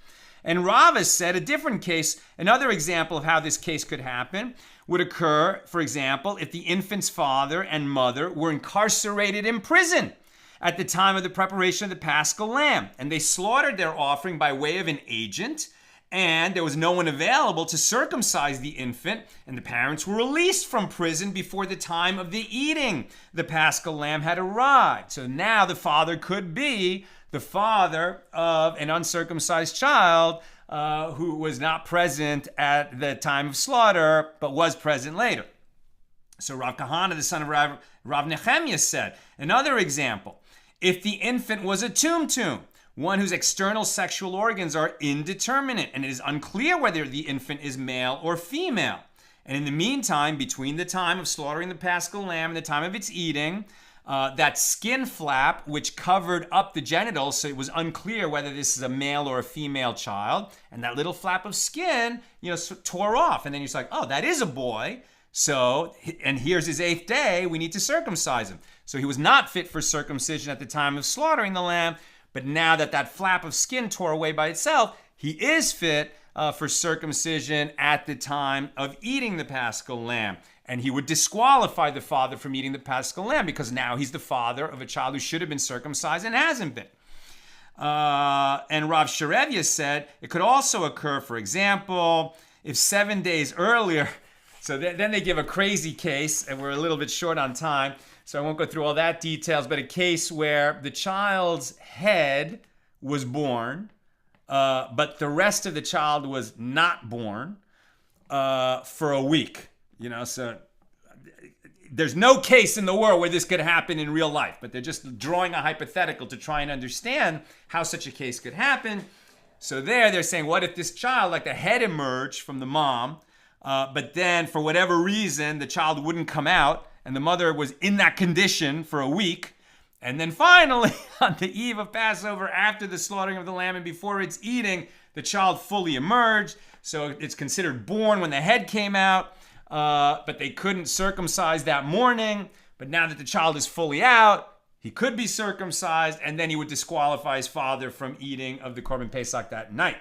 And Rava said a different case, another example of how this case could happen, would occur, for example, if the infant's father and mother were incarcerated in prison at the time of the preparation of the Paschal lamb, and they slaughtered their offering by way of an agent, and there was no one available to circumcise the infant, and the parents were released from prison before the time of the eating the Paschal lamb had arrived. So now the father could be the father of an uncircumcised child who was not present at the time of slaughter, but was present later. So Rav Kahana, the son of Rav Nehemiah, said, another example, if the infant was a tumtum, one whose external sexual organs are indeterminate, and it is unclear whether the infant is male or female, and in the meantime, between the time of slaughtering the Paschal lamb and the time of its eating, that skin flap which covered up the genitals, so it was unclear whether this is a male or a female child, and that little flap of skin, tore off, and then you're like, oh, that is a boy. So, and here's his 8th day, we need to circumcise him. So he was not fit for circumcision at the time of slaughtering the lamb, but now that that flap of skin tore away by itself, he is fit for circumcision at the time of eating the Paschal lamb. And he would disqualify the father from eating the Paschal lamb because now he's the father of a child who should have been circumcised and hasn't been. And Rav Sherevia said it could also occur, for example, if 7 days earlier. So then they give a crazy case, and we're a little bit short on time, so I won't go through all that details, but a case where the child's head was born, but the rest of the child was not born for a week. So there's no case in the world where this could happen in real life, but they're just drawing a hypothetical to try and understand how such a case could happen. So they're saying, what if this child, like the head emerged from the mom, but then for whatever reason, the child wouldn't come out and the mother was in that condition for a week. And then finally, on the eve of Passover, after the slaughtering of the lamb and before its eating, the child fully emerged. So it's considered born when the head came out. But they couldn't circumcise that morning. But now that the child is fully out, he could be circumcised, and then he would disqualify his father from eating of the Korban Pesach that night.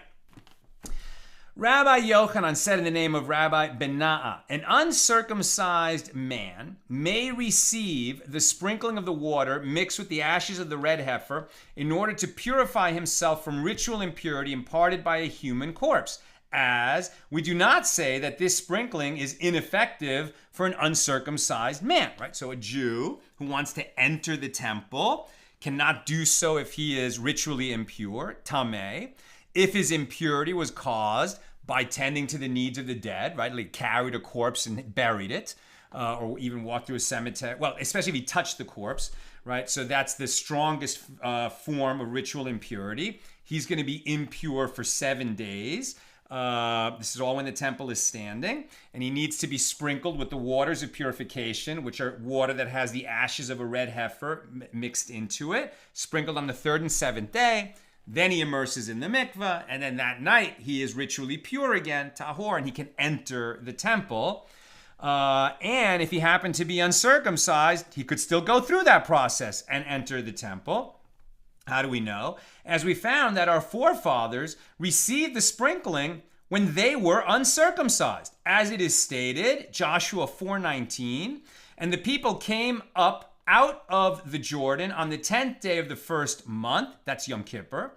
Rabbi Yochanan said in the name of Rabbi Bena'a, an uncircumcised man may receive the sprinkling of the water mixed with the ashes of the red heifer in order to purify himself from ritual impurity imparted by a human corpse, as we do not say that this sprinkling is ineffective for an uncircumcised man, right? So a Jew who wants to enter the temple cannot do so if he is ritually impure, tameh, if his impurity was caused by tending to the needs of the dead, right? Like carried a corpse and buried it, or even walked through a cemetery. Well, especially if he touched the corpse, right? So that's the strongest form of ritual impurity. He's going to be impure for 7 days. This is all when the temple is standing, and he needs to be sprinkled with the waters of purification, which are water that has the ashes of a red heifer mixed into it, sprinkled on the 3rd and 7th day. Then he immerses in the mikveh, and then that night he is ritually pure again, tahor, and he can enter the temple. And if he happened to be uncircumcised, he could still go through that process and enter the temple. How do we know? As we found that our forefathers received the sprinkling when they were uncircumcised. As it is stated, Joshua 4:19, and the people came up out of the Jordan on the 10th day of the first month, that's Yom Kippur,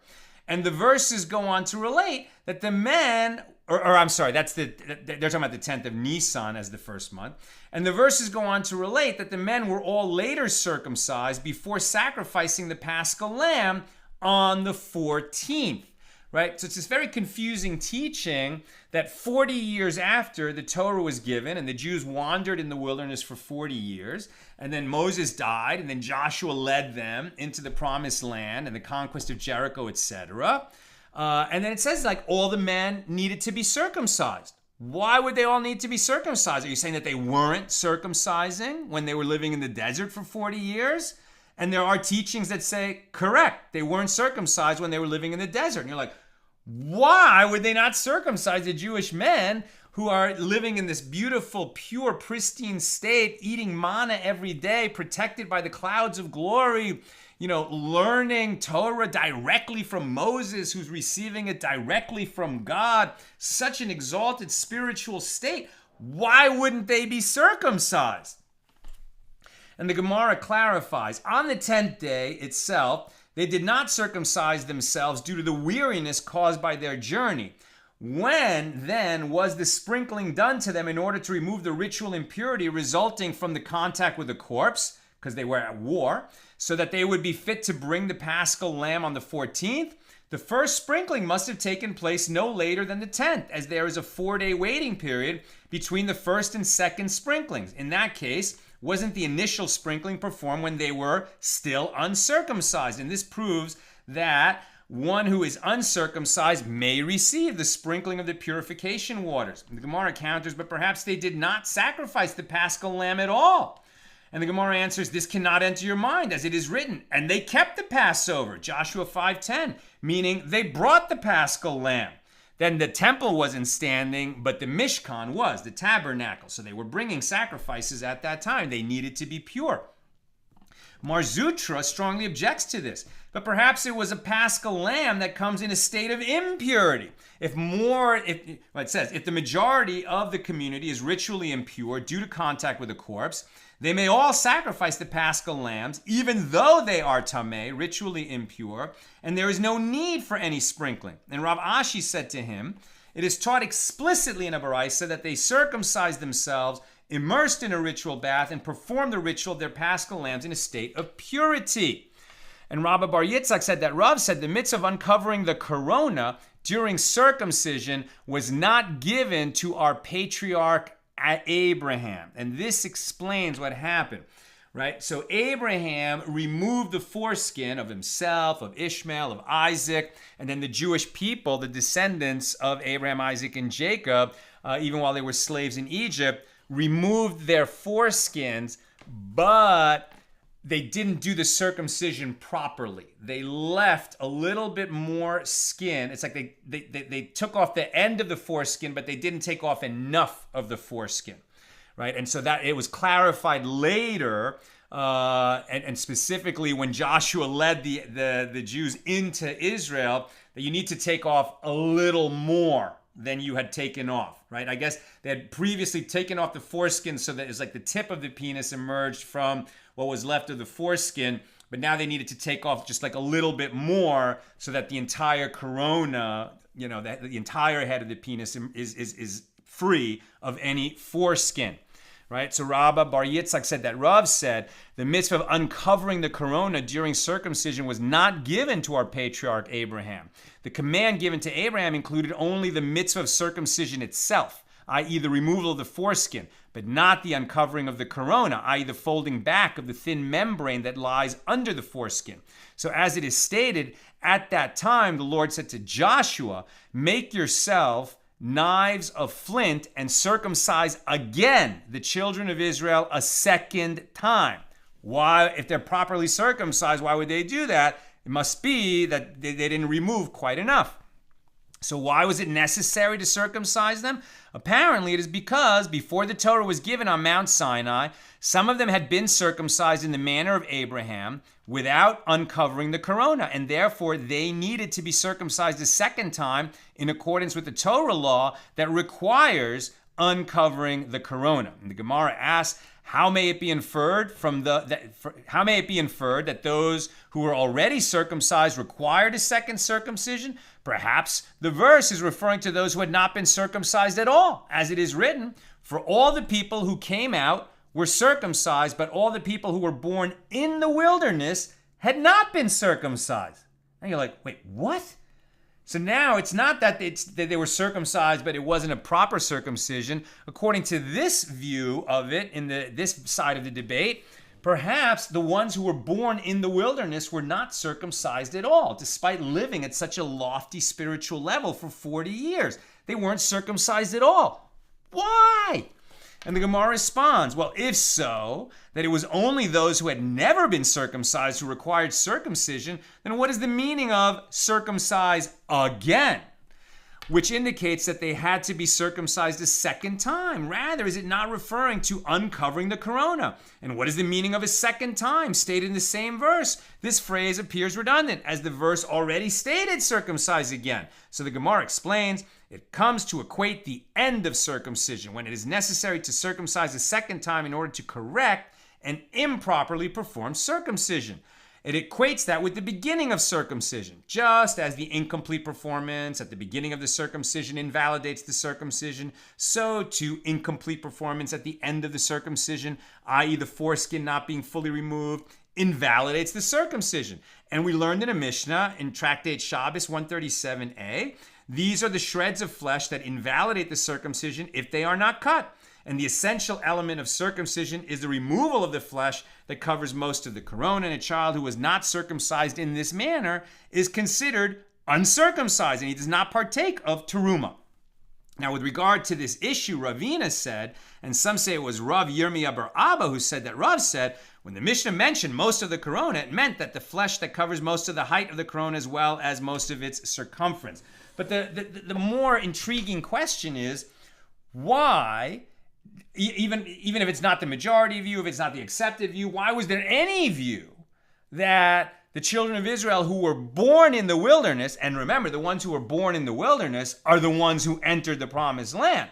and the verses go on to relate that the men, they're talking about the 10th of Nisan as the first month, and the verses go on to relate that the men were all later circumcised before sacrificing the Paschal lamb on the 14th, right? So it's this very confusing teaching that 40 years after the Torah was given and the Jews wandered in the wilderness for 40 years, and then Moses died, and then Joshua led them into the promised land and the conquest of Jericho, etc. And then it says like all the men needed to be circumcised. Why would they all need to be circumcised? Are you saying that they weren't circumcising when they were living in the desert for 40 years? And there are teachings that say, correct, they weren't circumcised when they were living in the desert. And you're like, why would they not circumcise the Jewish men who are living in this beautiful, pure, pristine state, eating manna every day, protected by the clouds of glory, learning Torah directly from Moses, who's receiving it directly from God, such an exalted spiritual state? Why wouldn't they be circumcised? And the Gemara clarifies, on the 10th day itself, they did not circumcise themselves due to the weariness caused by their journey. When, then, was the sprinkling done to them in order to remove the ritual impurity resulting from the contact with the corpse, because they were at war, so that they would be fit to bring the Paschal lamb on the 14th? The first sprinkling must have taken place no later than the 10th, as there is a 4-day waiting period between the first and second sprinklings. In that case, wasn't the initial sprinkling performed when they were still uncircumcised? And this proves that one who is uncircumcised may receive the sprinkling of the purification waters. And the Gemara counters, but perhaps they did not sacrifice the Paschal lamb at all. And the Gemara answers, this cannot enter your mind, as it is written, and they kept the Passover, Joshua 5:10, meaning they brought the Paschal lamb. Then the temple wasn't standing, but the Mishkan was, the tabernacle. So they were bringing sacrifices at that time. They needed to be pure. Mar Zutra strongly objects to this, but perhaps it was a Paschal lamb that comes in a state of impurity. If the majority of the community is ritually impure due to contact with a corpse, they may all sacrifice the Paschal lambs, even though they are tameh, ritually impure, and there is no need for any sprinkling. And Rav Ashi said to him, it is taught explicitly in a Baraisa that they circumcise themselves, immersed in a ritual bath, and perform the ritual of their Paschal lambs in a state of purity. And Rabbi Bar Yitzchak said that Rav said the mitzvah of uncovering the corona during circumcision was not given to our patriarch Abraham. And this explains what happened. Right? So Abraham removed the foreskin of himself, of Ishmael, of Isaac, and then the Jewish people, the descendants of Abraham, Isaac, and Jacob, even while they were slaves in Egypt, removed their foreskins, but they didn't do the circumcision properly. They left a little bit more skin. It's like they took off the end of the foreskin, but they didn't take off enough of the foreskin. Right, and so that it was clarified later, and specifically when Joshua led the Jews into Israel, that you need to take off a little more than you had taken off. Right, I guess they had previously taken off the foreskin so that it's like the tip of the penis emerged from what was left of the foreskin, but now they needed to take off just like a little bit more so that the entire corona, the entire head of the penis is free of any foreskin. Right? So Rabbah Bar Yitzchak said that Rav said the mitzvah of uncovering the corona during circumcision was not given to our patriarch Abraham. The command given to Abraham included only the mitzvah of circumcision itself, i.e. the removal of the foreskin, but not the uncovering of the corona, i.e. the folding back of the thin membrane that lies under the foreskin. So as it is stated, at that time the Lord said to Joshua, make yourself knives of flint and circumcise again the children of Israel a second time. Why, if they're properly circumcised, why would they do that? It must be that they didn't remove quite enough. So why was it necessary to circumcise them? Apparently it is because before the Torah was given on Mount Sinai, some of them had been circumcised in the manner of Abraham without uncovering the corona, and therefore they needed to be circumcised a second time in accordance with the Torah law that requires uncovering the corona. And the Gemara asks, how may it be inferred that those who were already circumcised required a second circumcision? Perhaps the verse is referring to those who had not been circumcised at all, as it is written, for all the people who came out were circumcised, but all the people who were born in the wilderness had not been circumcised. And you're like, wait, what? So now it's not that they were circumcised, but it wasn't a proper circumcision. According to this view of it, in this side of the debate, perhaps the ones who were born in the wilderness were not circumcised at all, despite living at such a lofty spiritual level for 40 years. They weren't circumcised at all. Why? And the Gemara responds, well, if so, that it was only those who had never been circumcised who required circumcision, then what is the meaning of circumcise again? Which indicates that they had to be circumcised a second time. Rather, is it not referring to uncovering the corona? And what is the meaning of a second time stated in the same verse? This phrase appears redundant, as the verse already stated circumcise again. So the Gemara explains, it comes to equate the end of circumcision when it is necessary to circumcise a second time in order to correct an improperly performed circumcision. It equates that with the beginning of circumcision, just as the incomplete performance at the beginning of the circumcision invalidates the circumcision, so too incomplete performance at the end of the circumcision, i.e. the foreskin not being fully removed, invalidates the circumcision. And we learned in a Mishna in Tractate Shabbos 137a, these are the shreds of flesh that invalidate the circumcision if they are not cut. And the essential element of circumcision is the removal of the flesh that covers most of the corona. And a child who was not circumcised in this manner is considered uncircumcised, and he does not partake of teruma. Now, with regard to this issue, Ravina said, and some say it was Rav Yirmiyah bar Abba who said that Rav said, when the Mishnah mentioned most of the corona, it meant that the flesh that covers most of the height of the corona as well as most of its circumference. But the more intriguing question is, why, even if it's not the majority view, if it's not the accepted view, why was there any view that the children of Israel who were born in the wilderness, and remember, the ones who were born in the wilderness are the ones who entered the promised land,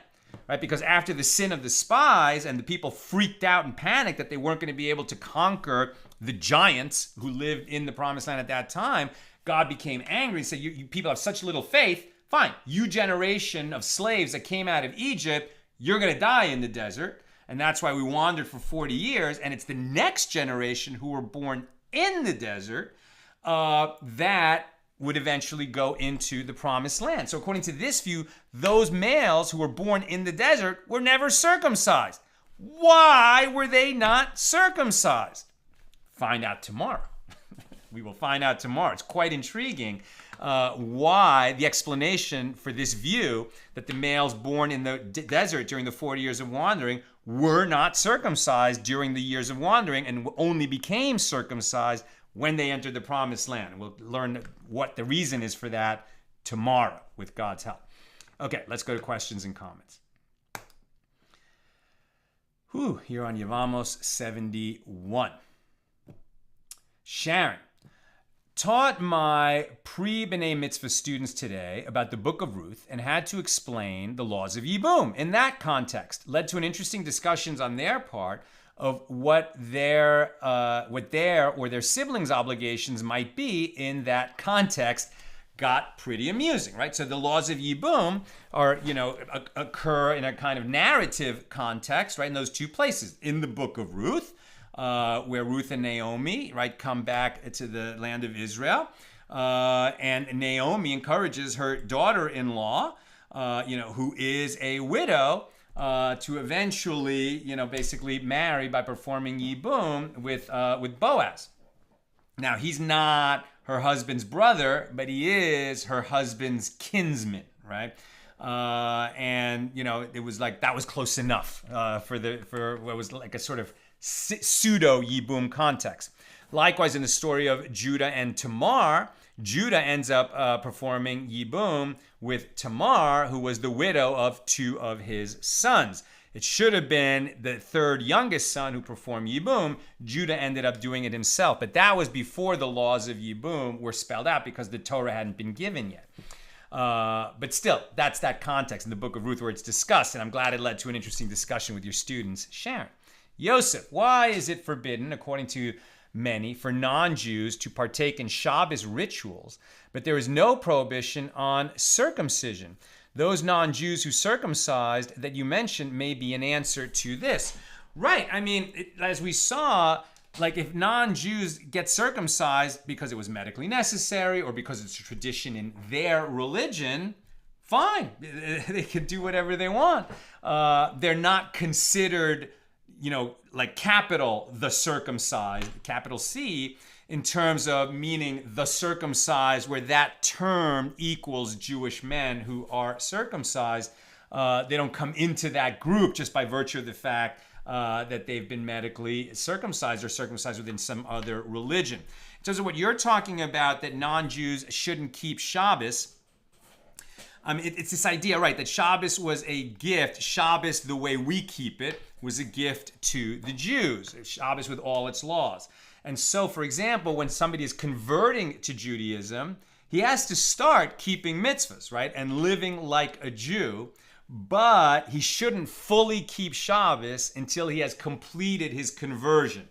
right? Because after the sin of the spies and the people freaked out and panicked that they weren't going to be able to conquer the giants who lived in the promised land at that time, God became angry and said, you people have such little faith. Fine, you generation of slaves that came out of Egypt, you're going to die in the desert. And that's why we wandered for 40 years. And it's the next generation who were born in the desert that would eventually go into the promised land. So according to this view, those males who were born in the desert were never circumcised. Why were they not circumcised? Find out tomorrow. We will find out tomorrow. It's quite intriguing why the explanation for this view that the males born in the desert during the 40 years of wandering were not circumcised during the years of wandering and only became circumcised when they entered the promised land. We'll learn what the reason is for that tomorrow with God's help. Okay, let's go to questions and comments. Here on Yevamos 71. Sharon, taught my pre-B'nai Mitzvah students today about the book of Ruth and had to explain the laws of Yibum. In that context, led to an interesting discussions on their part of what their or their siblings' obligations might be in that context. Got pretty amusing, right? So the laws of Yibum are, occur in a kind of narrative context, right? In those two places, in the book of Ruth, where Ruth and Naomi, right, come back to the land of Israel, and Naomi encourages her daughter-in-law, who is a widow, to eventually, basically marry by performing Yibum with Boaz. Now, he's not her husband's brother, but he is her husband's kinsman, right? It was like that was close enough for what was like a sort of pseudo Yibum context. Likewise, in the story of Judah and Tamar, Judah ends up performing Yibum with Tamar, who was the widow of two of his sons. It should have been the third youngest son who performed Yibum. Judah ended up doing it himself, but that was before the laws of Yibum were spelled out because the Torah hadn't been given yet. But still, that's that context in the book of Ruth where it's discussed, and I'm glad it led to an interesting discussion with your students, Sharon. Yosef, why is it forbidden, according to many, for non-Jews to partake in Shabbos rituals, but there is no prohibition on circumcision? Those non-Jews who circumcised that you mentioned may be an answer to this. Right, I mean, as we saw, like if non-Jews get circumcised because it was medically necessary or because it's a tradition in their religion, fine, they can do whatever they want. They're not considered, like capital the circumcised, capital C, in terms of meaning the circumcised, where that term equals Jewish men who are circumcised. They don't come into that group just by virtue of the fact that they've been medically circumcised or circumcised within some other religion. In terms of what you're talking about, that non-Jews shouldn't keep Shabbos, it's this idea, right, that Shabbos was a gift. Shabbos, the way we keep it, was a gift to the Jews. Shabbos with all its laws. And so, for example, when somebody is converting to Judaism, he has to start keeping mitzvahs, right, and living like a Jew, but he shouldn't fully keep Shabbos until he has completed his conversion,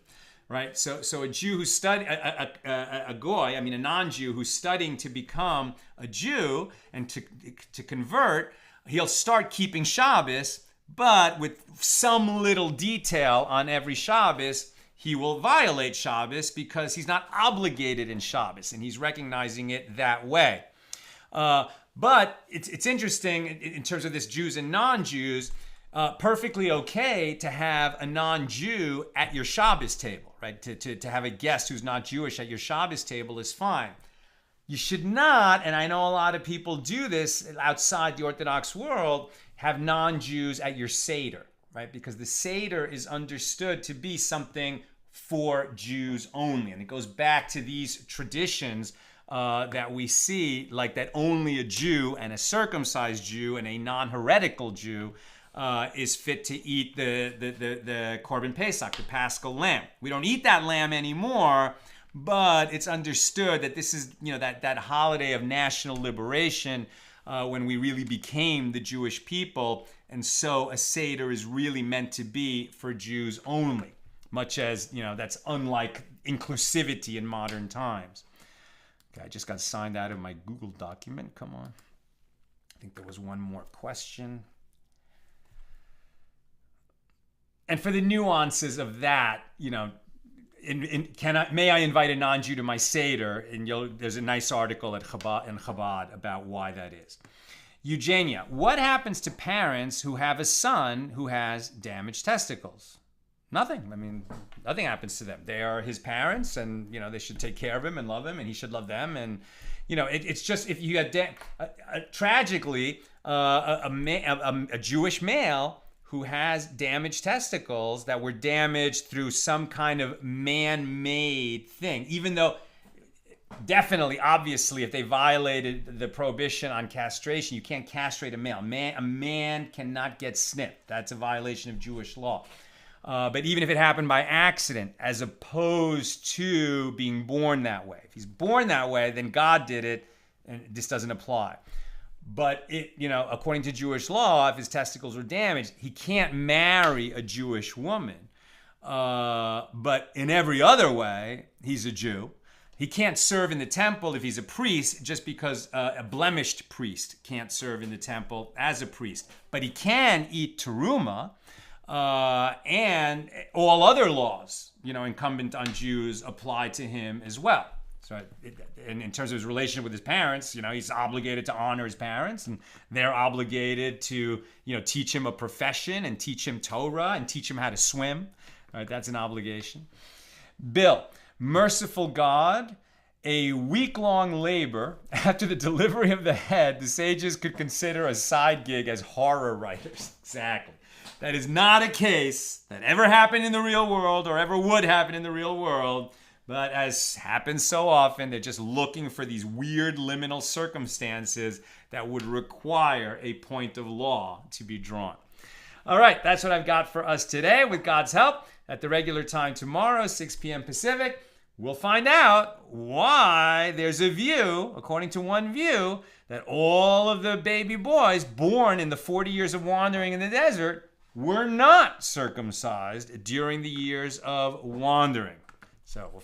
right? So a Jew who a goy, a non-Jew who's studying to become a Jew and to convert, he'll start keeping Shabbos, but with some little detail on every Shabbos, he will violate Shabbos because he's not obligated in Shabbos, and he's recognizing it that way. But it's interesting in terms of this Jews and non-Jews, perfectly okay to have a non-Jew at your Shabbos table, right? To have a guest who's not Jewish at your Shabbos table is fine. You should not, and I know a lot of people do this outside the Orthodox world, have non-Jews at your Seder, right? Because the Seder is understood to be something for Jews only. And it goes back to these traditions that we see, like that only a Jew and a circumcised Jew and a non-heretical Jew is fit to eat the Korban Pesach, the Paschal lamb. We don't eat that lamb anymore, but it's understood that this is, that holiday of national liberation when we really became the Jewish people. And so a Seder is really meant to be for Jews only, much as, that's unlike inclusivity in modern times. Okay, I just got signed out of my Google document. Come on. I think there was one more question. And for the nuances of that, may I invite a non-Jew to my Seder? And there's a nice article at Chabad about why that is. Eugenia, what happens to parents who have a son who has damaged testicles? Nothing. I mean, nothing happens to them. They are his parents, and they should take care of him and love him, and he should love them. And it's just, if you had tragically a Jewish male who has damaged testicles that were damaged through some kind of man-made thing, even though definitely, obviously, if they violated the prohibition on castration, you can't castrate a male. A man cannot get snipped. That's a violation of Jewish law. But even if it happened by accident, as opposed to being born that way, if he's born that way, then God did it, and this doesn't apply. But according to Jewish law, if his testicles were damaged, he can't marry a Jewish woman. But in every other way, he's a Jew. He can't serve in the temple if he's a priest, just because a blemished priest can't serve in the temple as a priest. But he can eat teruma, and all other laws, incumbent on Jews apply to him as well. So in terms of his relationship with his parents, he's obligated to honor his parents, and they're obligated to, teach him a profession and teach him Torah and teach him how to swim. All right, that's an obligation. Bill, merciful God, a week-long labor after the delivery of the head, the sages could consider a side gig as horror writers. Exactly. That is not a case that ever happened in the real world or ever would happen in the real world. But as happens so often, they're just looking for these weird liminal circumstances that would require a point of law to be drawn. All right, that's what I've got for us today. With God's help, at the regular time tomorrow, 6 p.m. Pacific, we'll find out why there's a view, according to one view, that all of the baby boys born in the 40 years of wandering in the desert were not circumcised during the years of wandering. So we'll